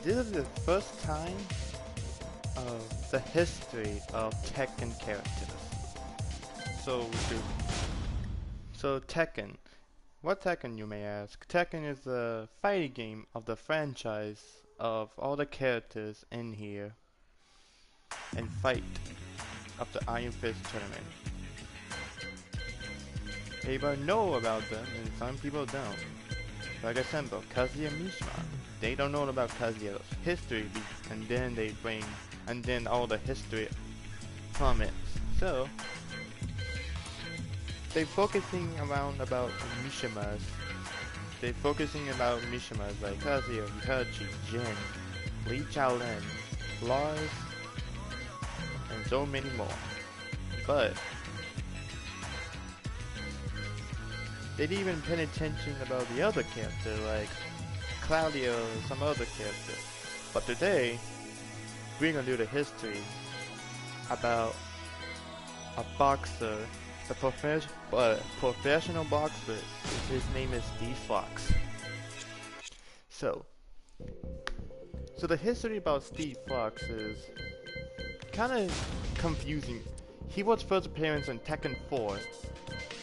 this is the first time of the history of Tekken characters. So, Tekken. What Tekken, you may ask? Tekken is a fighting game of the franchise of all the characters in here and fight of the Iron Fist tournament. Everybody know about them, and some people don't. Like I said about Kazuya Mishima, they don't know about Kazuya's history, and then they bring, and then all the history from it. So they focusing around about Mishimas. They focusing about Mishimas like Kazuya, Itachi, Jin, Lee Chaolin, Lars, and so many more. But they didn't even pay attention about the other character like Claudio or some other character. But today, we're gonna do the history about a boxer, a professional boxer. His name is Steve Fox. So the history about Steve Fox is kind of confusing. He was first appearance in Tekken 4,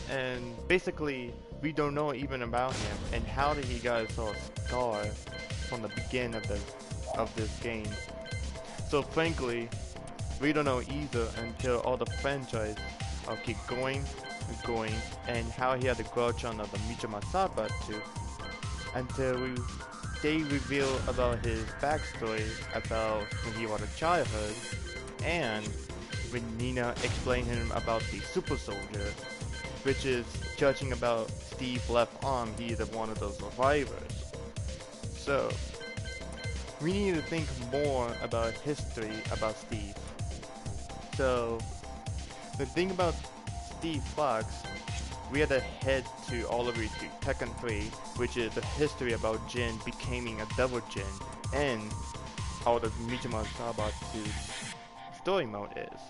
and basically we don't know even about him and how did he got his scar from the beginning of this game. So frankly, we don't know either until all the franchise keep going, and how he had the grudge on the Mishima Sabatu until they reveal about his backstory about when he was a childhood, and when Nina explained him about the super soldier, which is judging about Steve's left arm, he is one of those survivors. So we need to think more about history about Steve. So the thing about Steve Fox, we had to head to all the way to Tekken 3, which is the history about Jin becoming a double Jin, and how the Mishima Sabatu story mode is.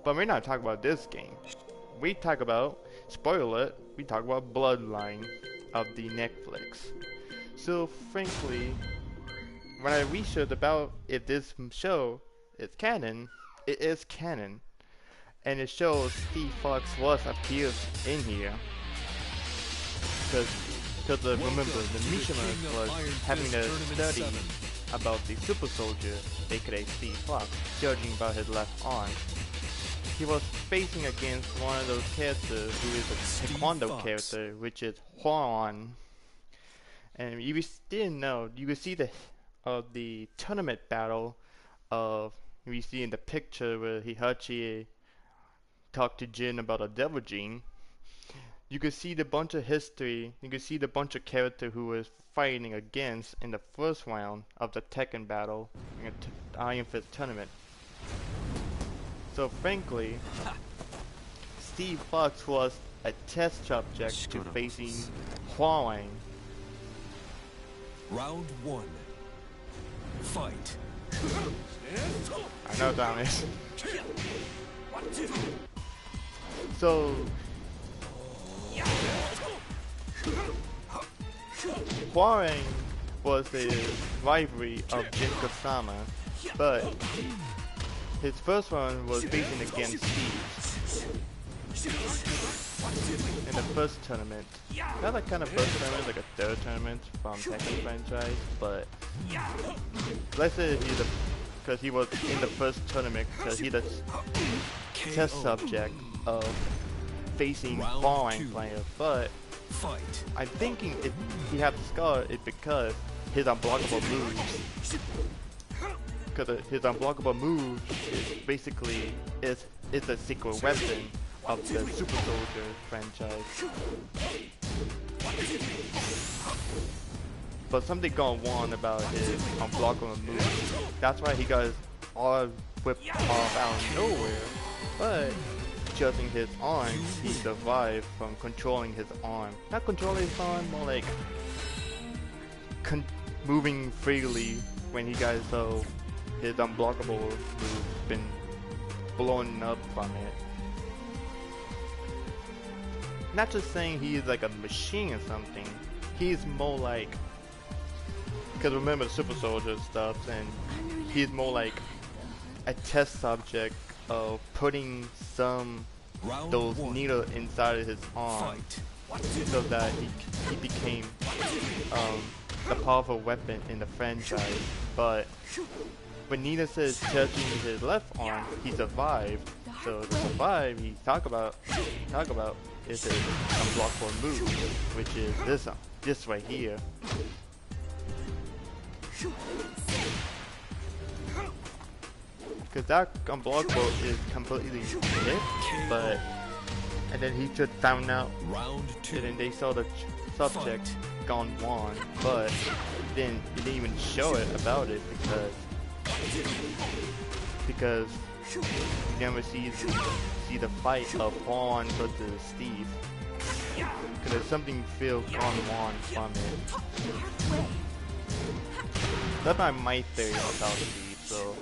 But we're not talking about this game. We talk about, spoiler it, we talk about Bloodline of the Netflix. So frankly, when I researched about if this show is canon, it is canon. And it shows Steve Fox was appeared in here. Because remember, the Mishima was having a study about the super soldier, aka Steve Fox, judging about his left arm. He was facing against one of those characters who is a Taekwondo character, which is Hwan. And if you didn't know, you could see the tournament battle of we see in the picture where Hihachi talked to Jin about a devil gene. You could see the bunch of history, you could see the bunch of character who was fighting against in the first round of the Tekken battle in the Iron Fist tournament. So frankly, Steve Fox was a test subject to facing Huawei. Round 1. Fight. I know Thomas. So Huawei was the rivalry of Jin Kasama, but his first one was facing against Steve in the first tournament. Not like kind of first tournament, like a third tournament from Tekken franchise, but let's say because he was in the first tournament, because he's the test subject of facing foreign players. But I'm thinking if he had the scar, it's because his unblockable moves. Because his unblockable move is basically is a secret weapon of the Super Soldier franchise. But something gone wrong about his unblockable move. That's why he got all whipped off out of nowhere. But judging his arm, he survived from controlling his arm. Not controlling his arm, more like moving freely when he got his unblockable move been blown up from it. Not just saying he's like a machine or something. He's more like Because remember the super soldier stuff, and he's more like a test subject of putting some Round those one. needles inside of his arm Fight. so that he became the powerful weapon in the franchise. But when Nina says touching his left arm, he survived. So to survive, he talk about is his unblockable move, which is this right here. Because that unblockable is completely hit, but and then he just found out, Round two. and then they saw the subject gone won, but then he didn't even show it about it because you never see the fight of Vaughn versus Steve. Because there's something feels gone won from it. That's my theory about Steve, so.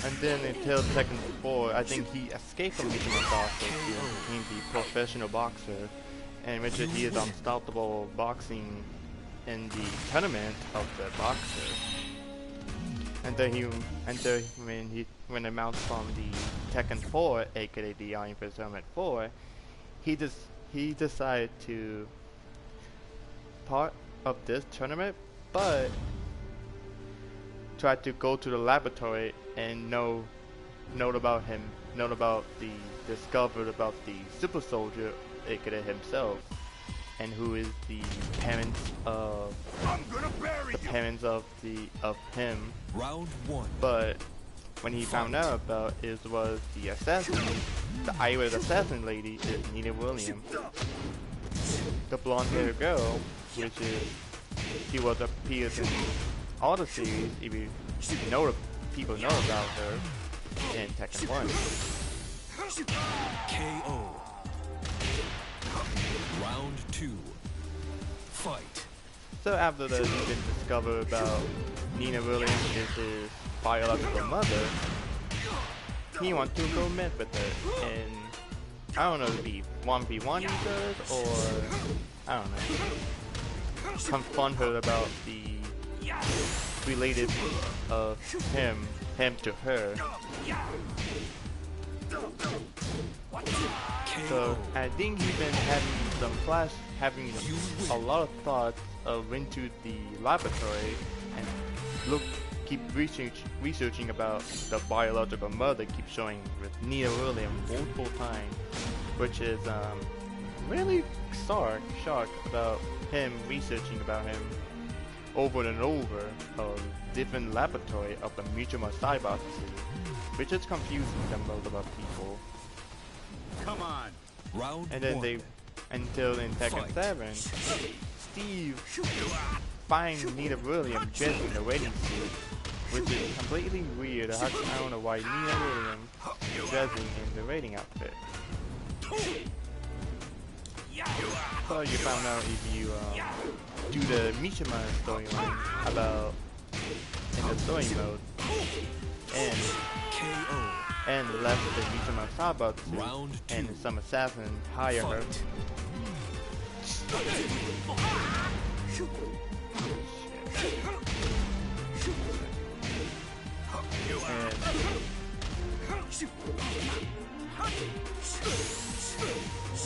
And then until Tekken 4, I think he escaped from being a boxer to became the professional boxer, and which he is unstoppable boxing in the tournament of the boxer. And then when it mounts from the Tekken 4, aka the Iron Fist Helmet 4, he decided to part of this tournament, but tried to go to the laboratory and discovered about the super soldier, aka himself, and who is the parents of him. Round one. But when he found out about it was the assassin, the Irish assassin lady is Nina Williams, the blonde-haired girl, which is she was appears in all the series. If you know, people know about her in Tekken 1. KO. Round two. Fight. So after that, you can discover about Nina Williams is his biological mother. He wants to go meet with her, and I don't know if it be 1v1 he does, or I don't know, confront her about the related of him to her. So I think he's been having a lot of thoughts of into the laboratory and keep researching about the biological mother. Keep showing with Nina Williams multiple times, which is really shocked about him researching about him over and over of different laboratory of the Mutual Cybots, which is confusing them most about people. Come on. Round And then one. until in Tekken 7, Steve finds Nina Williams dressed in the wedding suit, which is completely weird. I don't know why Nina Williams dressing in the wedding outfit. So you found out if you do the Mishima storyline about in the story mode and KO. and left the Mishima Sabatsu Round two. and some assassin hire her. Fight.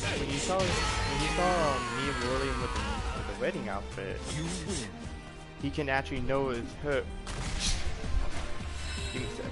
And when you saw Mia Williams with the wedding outfit, You win. he can actually know it's her. Give me a sec.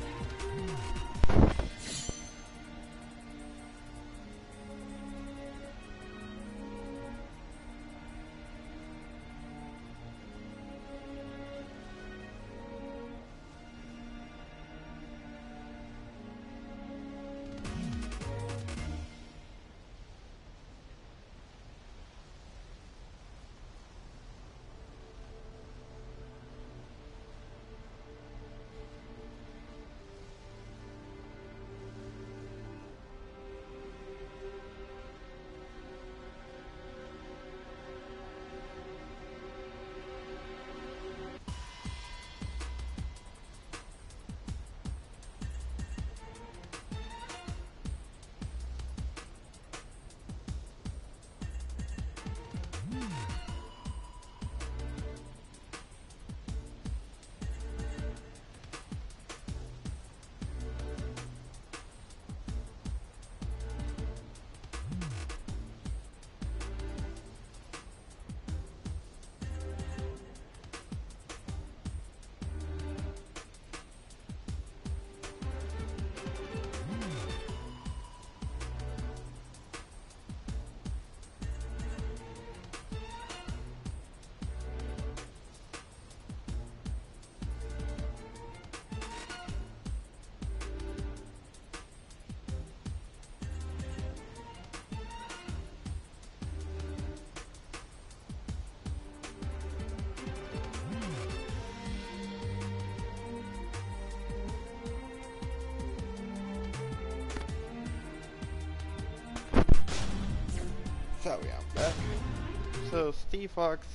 So Steve Fox,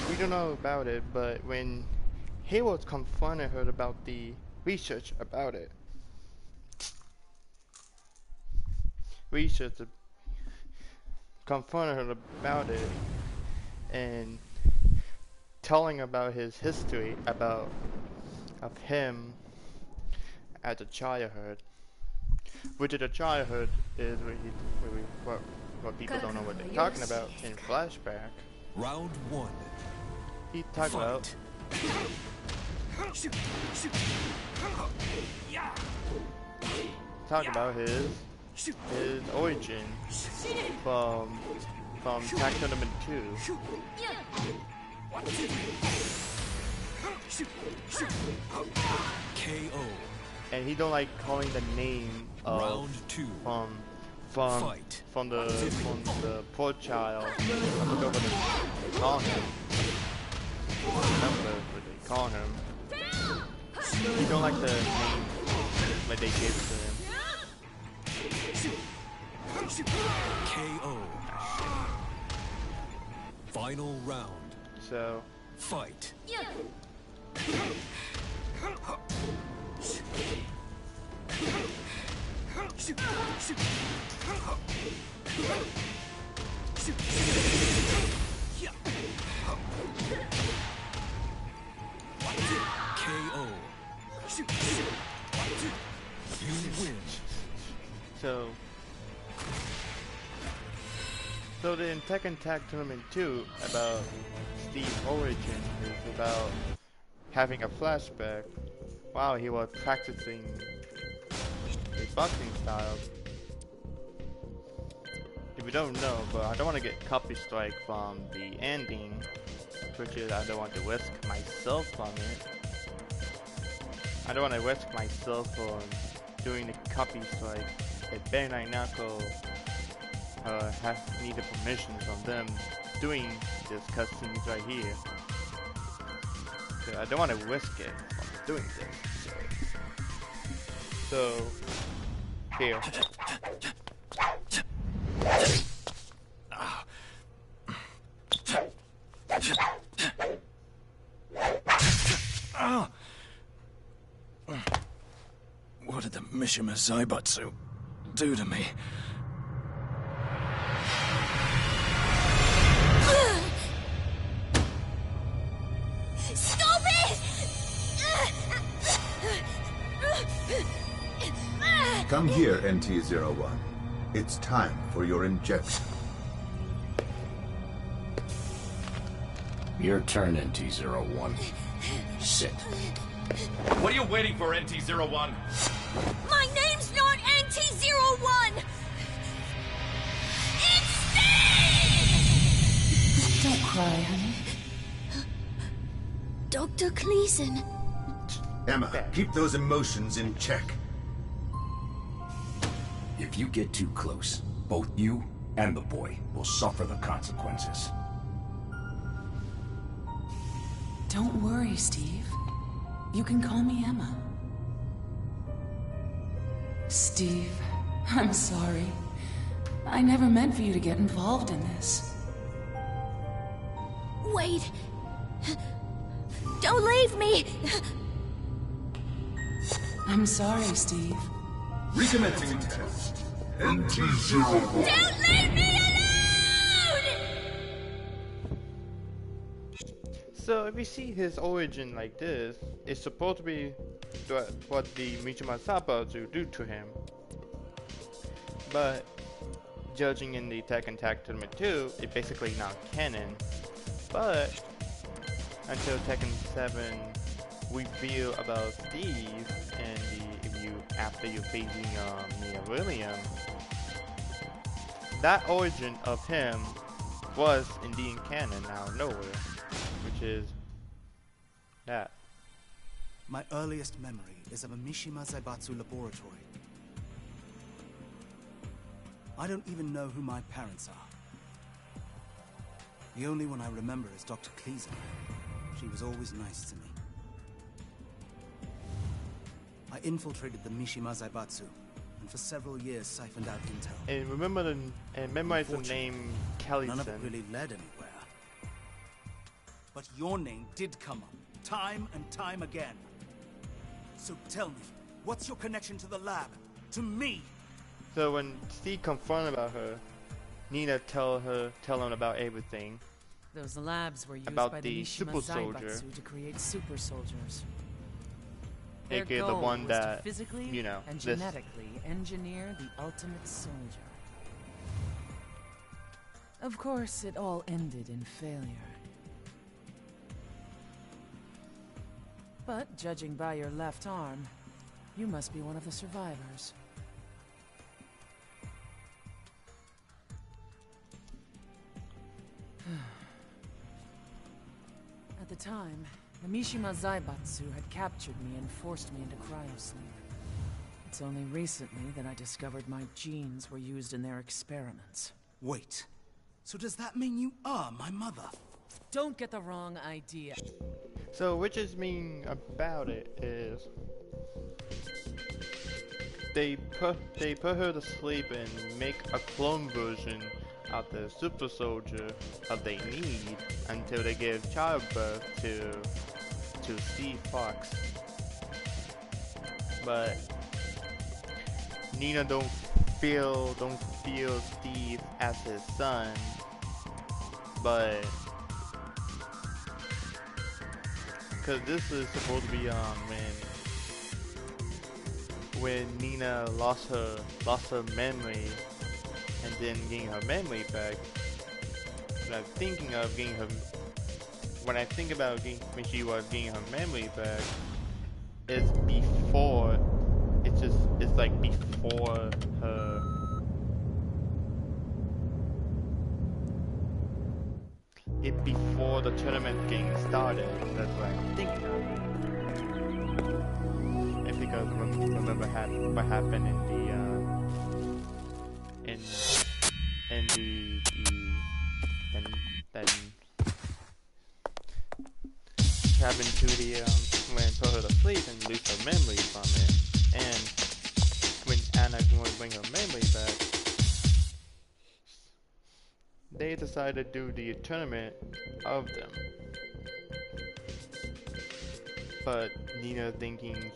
we don't know about it, but when Hayward's confronted her about the research about it, confronted her about it, and telling about his history of him as a childhood, which is a childhood is what people don't know what they're talking about in flashback. Round 1. He talked about his origin from Tekken Tournament 2. KO. And he don't like calling the name of Round 2. from the poor child. I forgot what they call him. I remember what they call him. He don't like the name that they gave to him. KO. Final round. So Fight. KO. You win. So the Tekken Tag Tournament 2 about Steve's origin is about having a flashback while he was practicing his boxing style. If you don't know, but I don't want to get copy strike from the ending, which is I don't want to risk myself from it. I don't want to risk myself on doing the copy strike. If Bandai Namco need the permission from them doing this cutscenes right here. So I don't want to risk it from doing this. So here. What did the Mishima Zaibatsu do to me? Stop it! Come here, NT-01. It's time for your injection. Your turn, NT-01. Sit. What are you waiting for, NT-01? My name's not NT-01! It's Steve! Don't cry, honey. Dr. Cleason. Emma, keep those emotions in check. If you get too close, both you and the boy will suffer the consequences. Don't worry, Steve. You can call me Emma. Steve, I'm sorry. I never meant for you to get involved in this. Wait. Don't leave me! I'm sorry, Steve. Recommencing test. NT-01. Don't leave me alone! So if you see his origin like this, it's supposed to be what the Mishima Zaibatsu do to him. But judging in the Tekken Tag Tournament 2, it's basically not canon. But until Tekken 7 reveal about Steve and after you're facing Mia Williams, that origin of him was indeed canon out of nowhere, which is that. My earliest memory is of a Mishima Zaibatsu laboratory. I don't even know who my parents are. The only one I remember is Dr. Cleason. She was always nice to me. I infiltrated the Mishima Zaibatsu and for several years siphoned out intel. And remember and memorize the name Kelly. None of it really led anywhere. But your name did come up, time and time again. So tell me, what's your connection to the lab? To me? So when Steve confronted about her, Nina tell him about everything. Those labs were used about by the super Mishima soldier, Zaibatsu to create super soldiers. aka Their the goal one was that to physically and this. genetically engineer the ultimate soldier. Of course, it all ended in failure. But judging by your left arm, you must be one of the survivors. At the time, the Mishima Zaibatsu had captured me and forced me into cryosleep. It's only recently that I discovered my genes were used in their experiments. Wait, so does that mean you are my mother? Don't get the wrong idea. So which mean about it is they put her to sleep and make a clone version of the super soldier that they need until they give childbirth to Steve Fox. But Nina don't feel Steve as his son, but because this is supposed to be when Nina lost her memory and then getting her memory back. When I'm thinking of getting her, when I think about when she was getting her memory back, it's before. It's like before her. Before the tournament getting started. That's what I'm thinking of. I think I remember what happened in happened to the when put her to sleep and lose her memory from it, and when Anna going to bring her memory back, they decided to do the tournament of them. But Nina thinking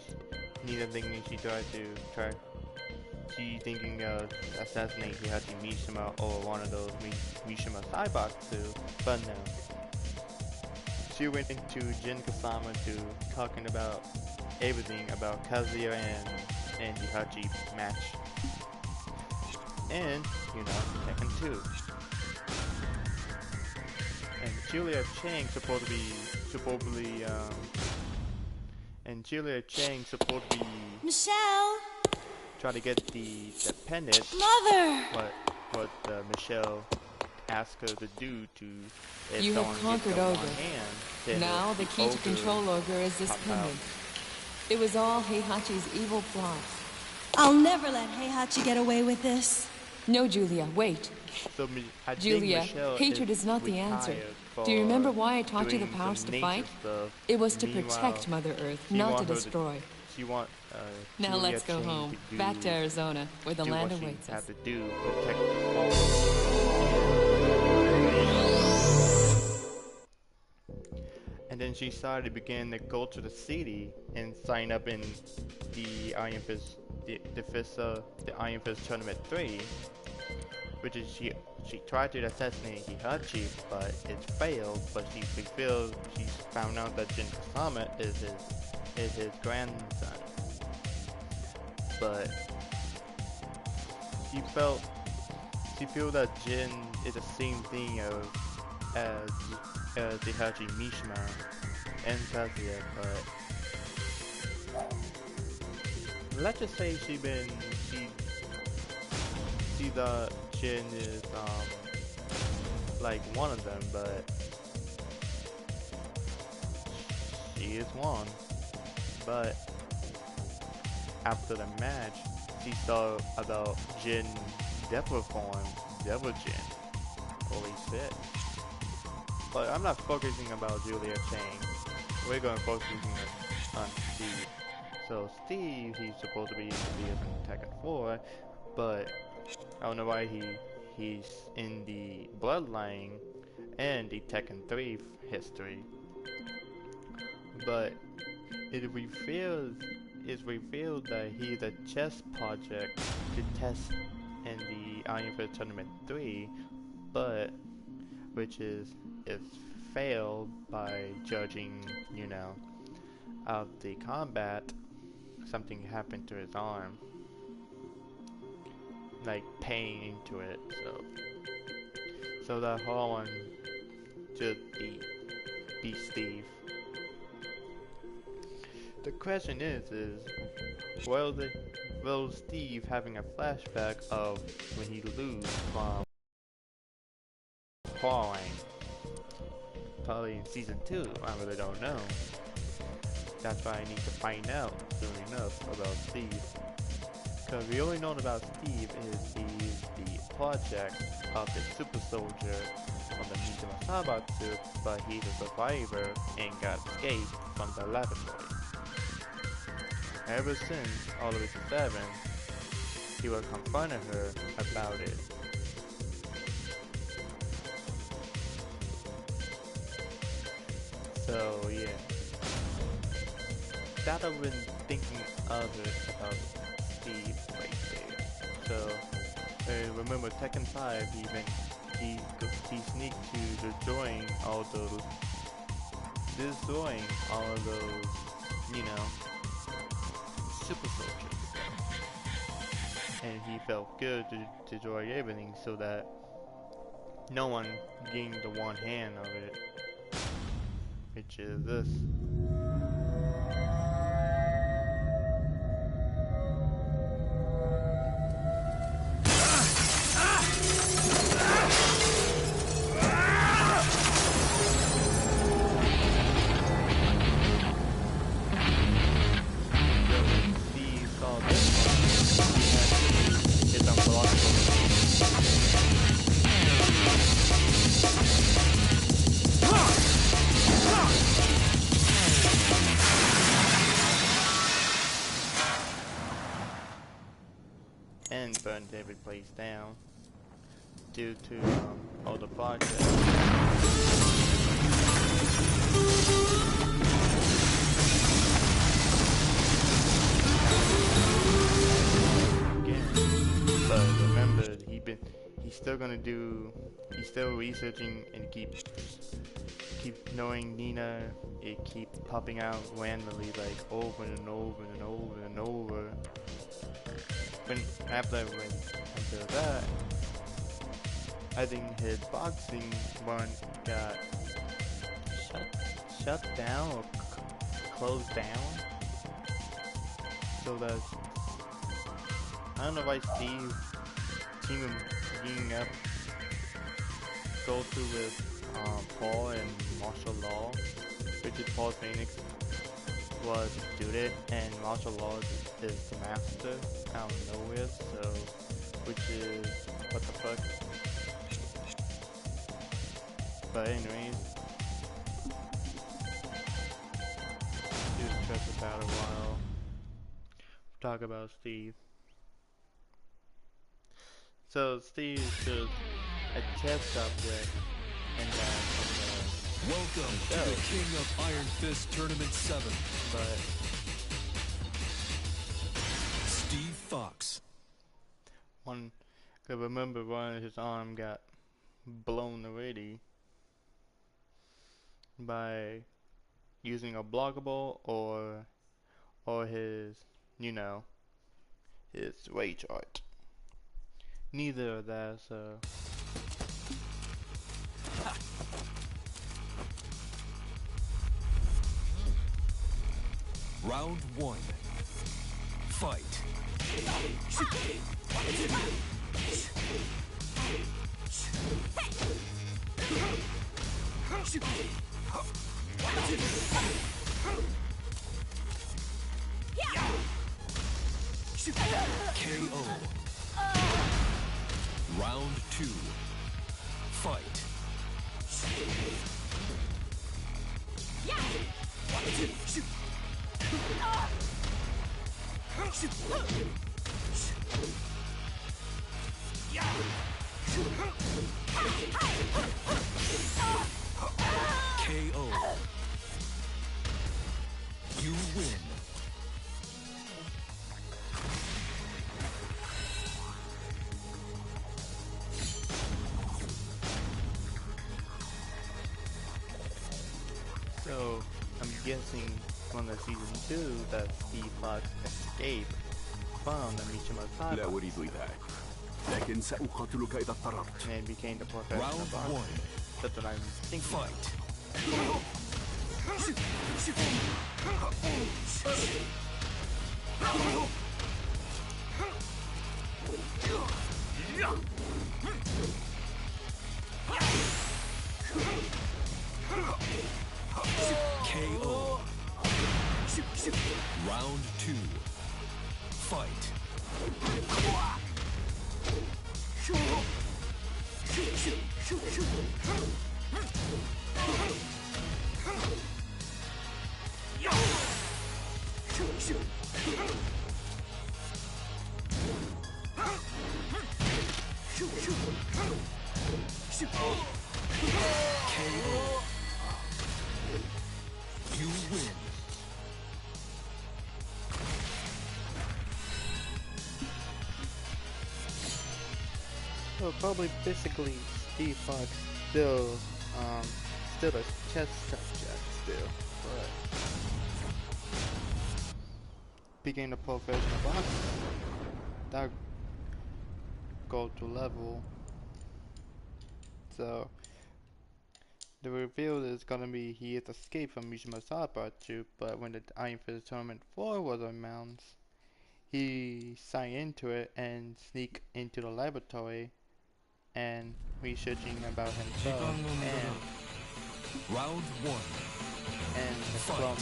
she thinking of assassinating Heihachi Mishima or one of those Mishima Zaibatsu, but no. She went into Jin Kasama to talking about everything about Kazuya and Heihachi match. And, Tekken 2. And Julia Chang supposed to be Michelle! try to get the pendant. Mother! What Michelle asked her to do to You have conquered Ogre. Now the key to control Ogre is this pendant. It was all Heihachi's evil plot. I'll never let Heihachi get away with this. No, Julia, wait. So Julia, hatred is not the answer. Do you remember why I taught you the powers to fight? It was to protect Mother Earth, not to destroy. Now Julia let's go Chang home, to do- back to Arizona, where the do land what she awaits had us. to do, protect the fall. And then she decided to begin to go to the city and sign up in the Iron Fist, the Iron Fist Tournament 3, which is she tried to assassinate Heihachi, but it failed. But she found out that Jin Kasama is his grandson. But she feel that Jin is the same thing as Heihachi Mishima and Kazuya, but let's just say she thought Jin is like one of them, but she is one. But after the match, she saw about Jin Devil form, Devil Jin. Holy shit. But I'm not focusing about Julia Chang. We're going to focus on Steve. So Steve, he's supposed to be in Tekken 4, but I don't know why he's in the Bloodline and the Tekken 3 history. But it's revealed that he's a chess project to test in the Iron Fist Tournament 3, but which is failed by judging, you know, of the combat. Something happened to his arm, like pain into it. So that whole one just beat Steve. The question is will Steve having a flashback of when he lose from falling? Probably in season 2. I really don't know. That's why I need to find out soon enough about Steve. Because we only know about Steve is he's the project of the super soldier on the Mishima Zaibatsu, but he's a survivor and got escaped from the laboratory. Ever since all the way to 7, he was confronting her about it. So yeah, that I've been thinking of it about Steve right there. So remember Tekken 5, he sneaked to destroying all those, you know, super soldiers, and he felt good to destroy everything so that no one gained the one hand of it, which is this. And burn every place down due to all the projects. Again, but remember, he's still researching and keep knowing Nina. It keep popping out randomly, like over and over and over and over. After that, I think his boxing one got shut down or closed down. So that's, I don't know why Steve teaming up go through with Paul and martial law, which is Paul Phoenix was a student and martial law is the master out of nowhere, so which is what the fuck. But anyways, just stress about a while. Talk about Steve. So Steve is just a test subject and welcome to the King of Iron Fist Tournament 7. But Steve Fox. I remember one of his arm got blown already by using a blockable or his, you know, his rage art. Neither of that, so. Round 1. Fight. KO. Round 2. Fight. KO. You win. So, I'm guessing from the season 2 that Steve Fox escaped from the Mishima Zaibatsu. لا أريد إيذائك، لكن سأقاتلك إذا اضطررت. And became the professional Round boxer. 1. That's what I'm thinking. Fight. KO. Round 2. Fight. KO. You win. So probably basically Steve Fox still a chess subject still, but became a professional boxer. That go to level. So the reveal is gonna be he has escaped from Mishima Zaibatsu, but when the Iron Fist Tournament 4 was announced, he signed into it and sneaked into the laboratory and researching about himself and Round 1. And the clone.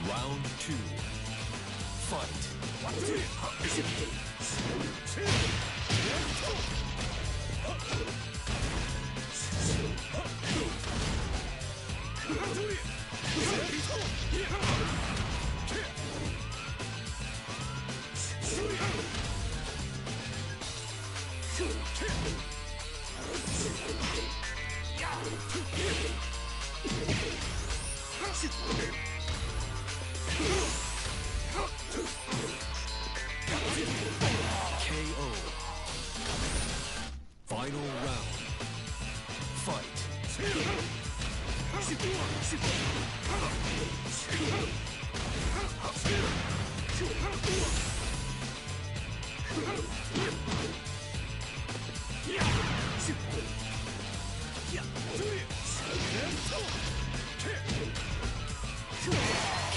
Round 2. Fight. KO. Final round. Fight.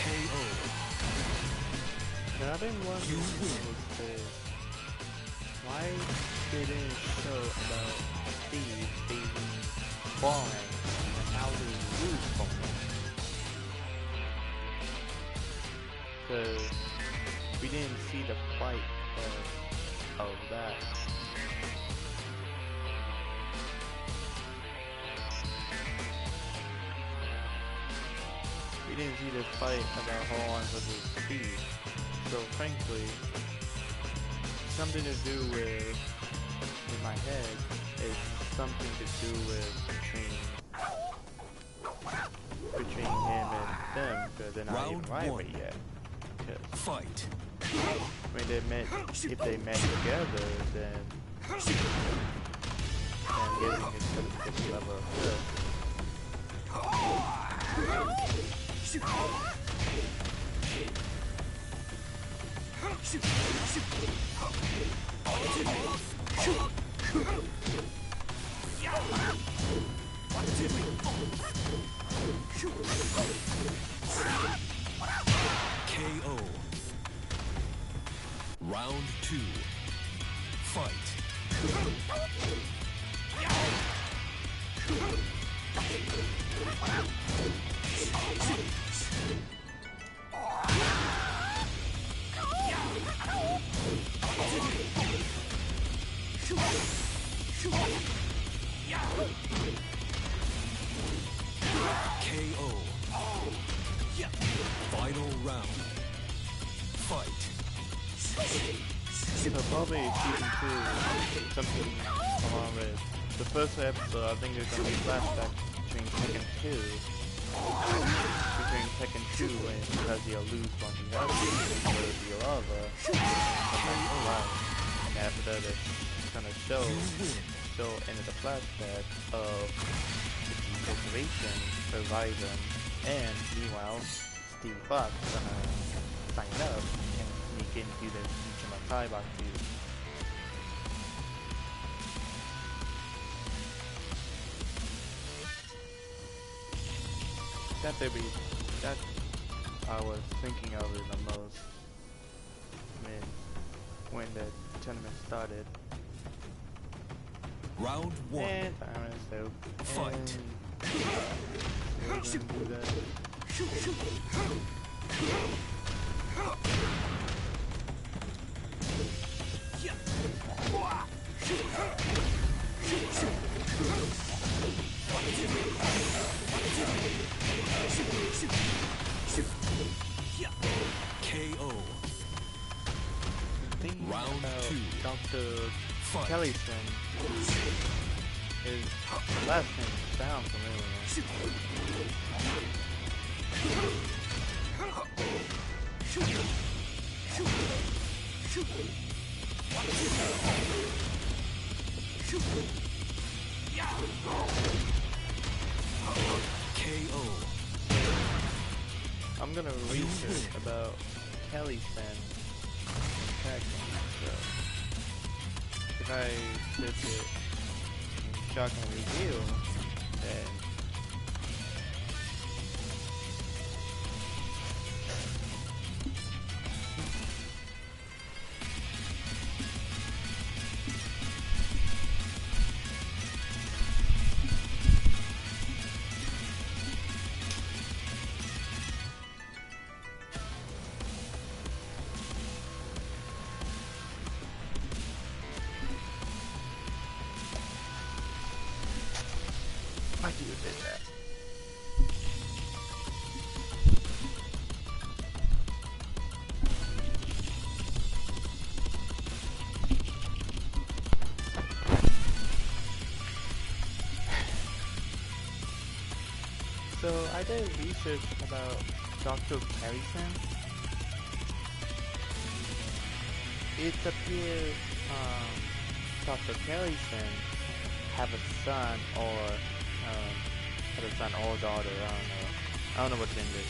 KO. Now I've been wondering why they didn't show about Steve being falling and how did he lose falling. Cause we didn't see the fight of that. We didn't see the fight about Horn versus Steve. So frankly, something to do with, in my head, is something to do with between him and them, because they're not even rival yet. Fight. When they met, if they met together, then I'm guessing it's gonna be this level of good. KO. Round 2. Fight. KO. Final round. Fight. So probably season 2, something along with the first episode. I think there's gonna be flashback between Tekken 2, because he'll lose when he has the lava, and after that it's gonna show into the flashback of the corporation surviving, and meanwhile Steve Fox gonna sign up and sneak into the Shirai-Ryu. That I was thinking of it the most when the tournament started. Round 1. And fight. KO. Round 2. Dr. Kellyson. His last name sounds familiar. KO. I'm gonna research about Kelly-san in Tekken, so if I did it in Shock and Reveal, then why do you do that? So I did research about Dr. Harrison. It appears Dr. Harrison have a son or daughter, I don't know what gender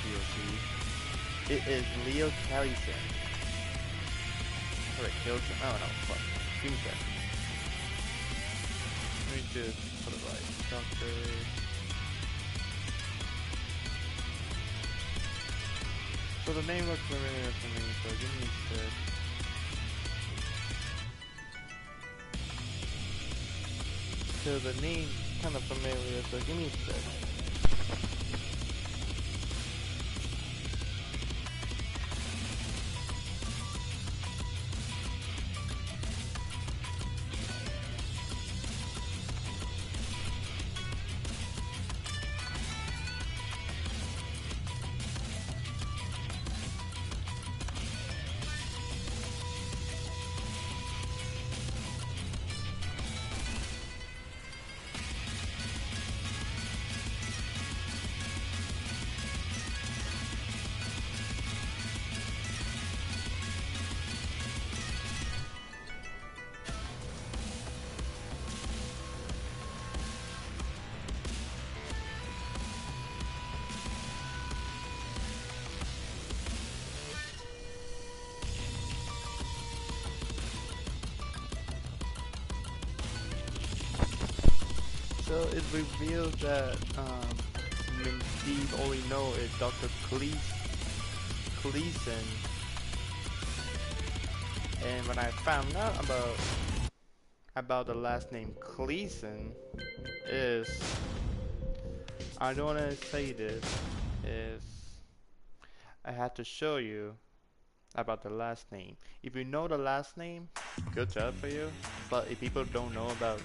he or she. It is Leo Callison. Or Kilson, I don't know, fuck. Give me a second. Let me just put it right. Dr. So the name looks familiar to me, so give me a sec. So the name kind of familiar, so give me a sec. So it reveals that mean, Steve only know is Dr. Cleason. And when I found out about the last name Cleason, is, I don't want to say this, is I had to show you about the last name. If you know the last name, good job for you. But if people don't know about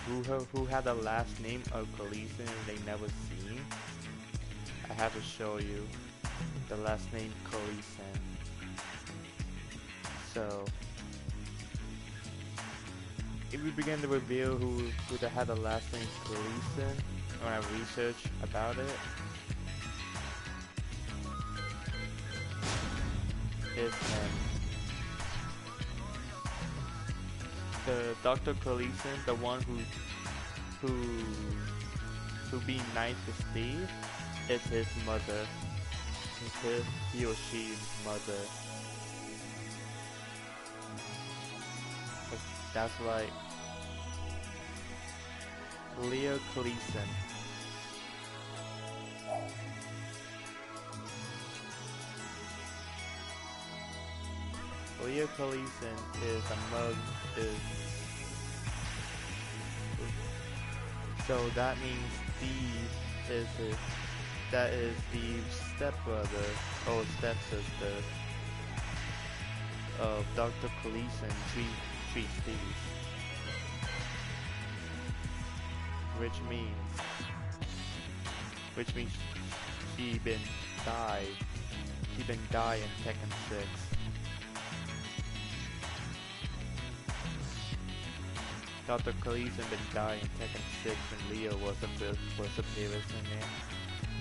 who had the last name of Cleason and they never seen, I have to show you the last name Cleason. So if we begin to reveal who had the last name Cleason, when I researched about it, it's him. The Dr. Cleason, the one who be nice to Steve, is his mother. It's he or she's mother. That's right. Leo Cleason. Leo Cleason is a mug. So that means Steve is Steve's stepbrother or stepsister of Dr. Cleason, treat Steve. Which means she been died in Tekken 6. Dr. Cleason been died in Tekken 6 when Leo was appearance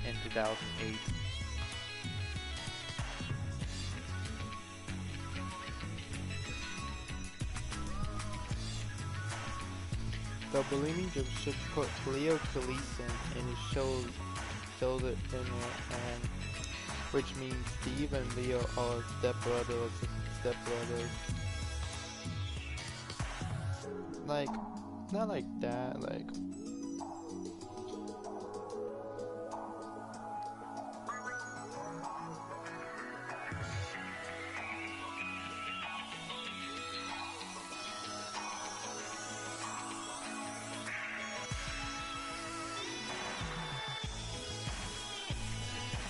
in 2008. So believe me, just should put Leo Cleason and it shows it in there, and which means Steve and Leo are stepbrothers. Like, not like that, like.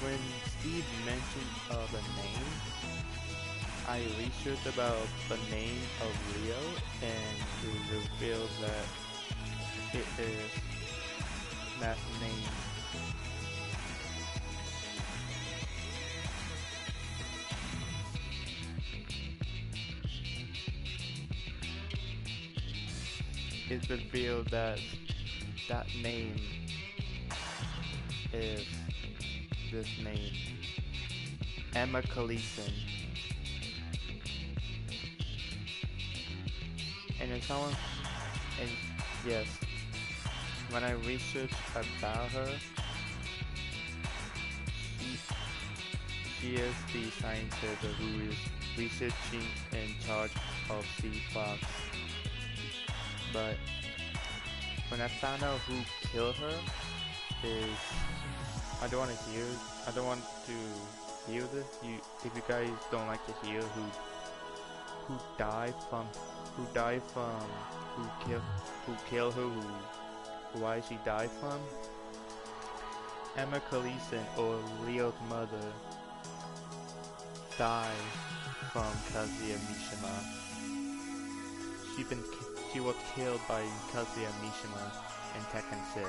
When Steve mentioned the name, I researched about the name of Leo and it revealed that it is that name. It revealed that that name is this name, Emma Cleason. And it's someone, and yes, when I researched about her, she is the scientist who is researching in charge of C-Fox. But when I found out who killed her, is I don't want to hear this. If you guys don't like to hear who killed her, why she died from, Emma Cleason, or Leo's mother, died from Kazuya Mishima. She was killed by Kazuya Mishima in Tekken 6.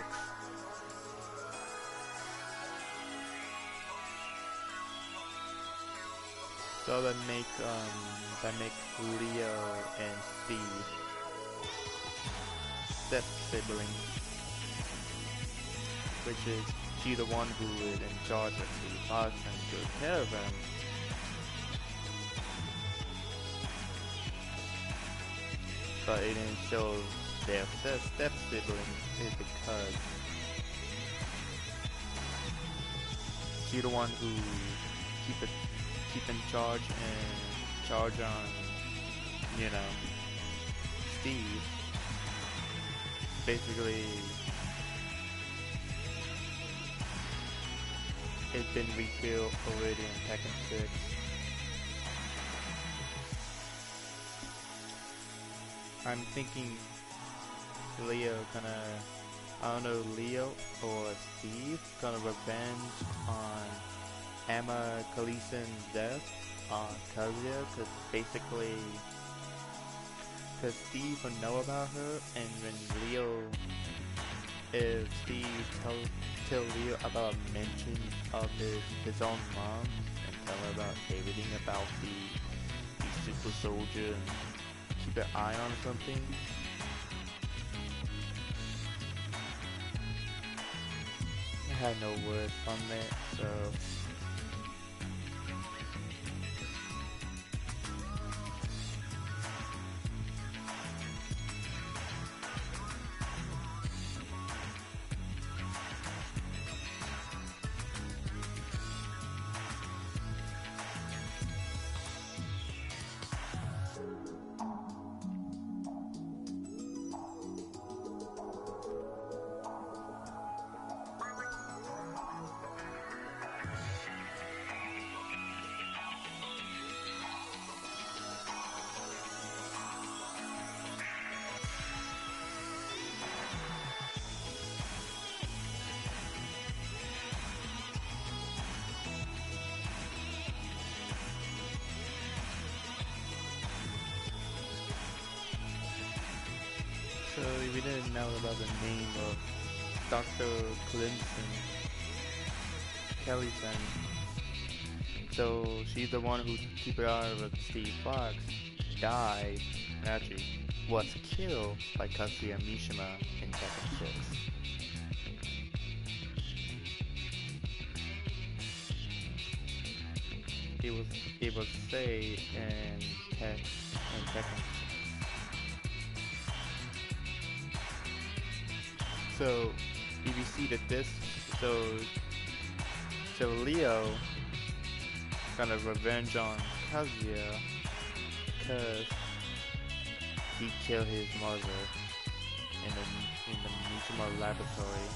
So that make Leo and Steve step siblings, which is she the one who is in charge of C-Fox and took care of him. But it didn't show their step siblings is because she the one who keep in charge on, you know, Steve. it's been revealed already in Tekken 6. I'm thinking Leo gonna, I don't know, Leo or Steve gonna revenge on Emma Khaleesi's death on Kazuya, because basically, because Steve will know about her, and when Leo, if Steve tell Leo about a mention of his own mom, and tell her about everything about the super soldier, and keep an eye on something. I had no word from it, so we didn't know about the name of Dr. Clinton Kellyson. So she's the one who keep her eye of Steve Fox, died, and actually was killed by Kazuya Mishima in Tekken 6. It was say in Tekken 6. So if you see that this, so Leo gonna revenge on Kazuya because he killed his mother in the Mishima laboratory.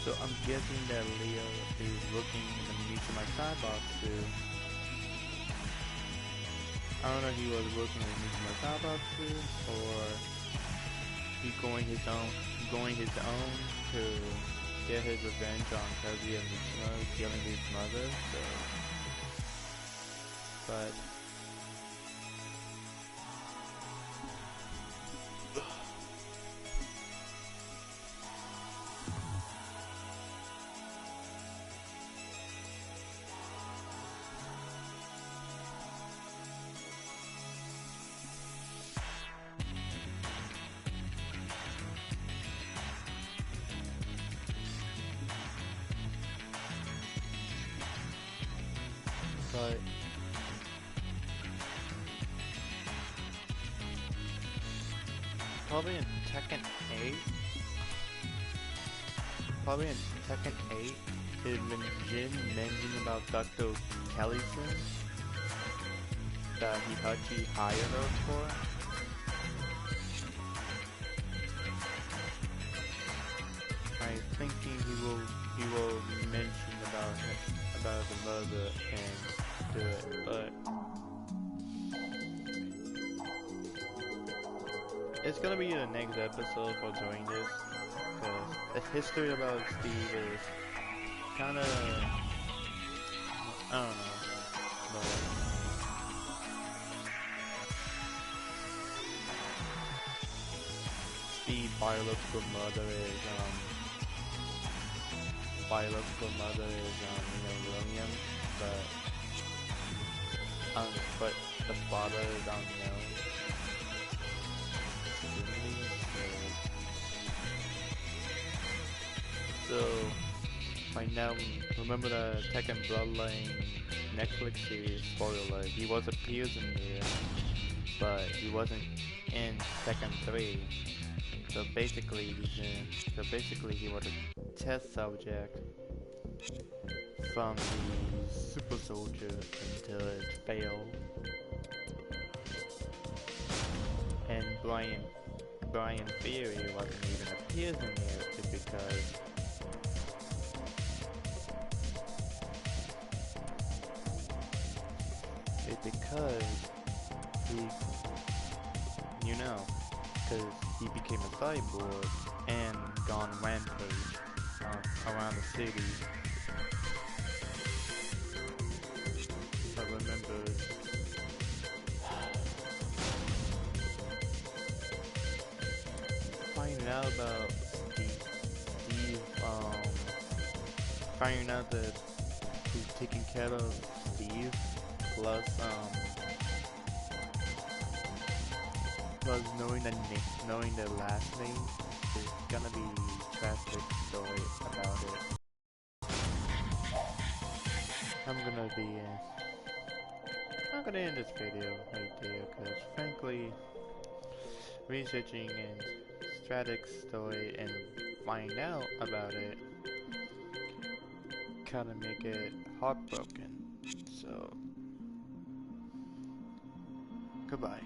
So I'm guessing that Leo is looking in the Mishima skybox too. I don't know if he was looking in the Mishima skybox too, or he going his own to get his revenge on Kazuya Mishima killing his mother. So, but. But probably in Tekken 8, is when Jin mentioned about Dr. Kellyson that Hitachi hired her for. I'm thinking he will mention about the mother and do it, but it's gonna be the next episode for doing this, because the history about Steve is kinda, I don't know, but the biological mother is, William, but the father is, so, right now, remember the Tekken Bloodline Netflix series, spoiler, he was appears in there, but he wasn't in Tekken 3. So basically he was a test subject from the super soldier until it failed. And Brian Theory wasn't even appears in here because he became a cyborg and gone rampage around the city. I remember finding out about finding out that who's taking care of Steve, plus knowing their last name is gonna be a tragic story about it. I'm gonna end this video right there, because frankly, researching and Stratic's story and finding out about it kinda make it heartbroken. So, goodbye.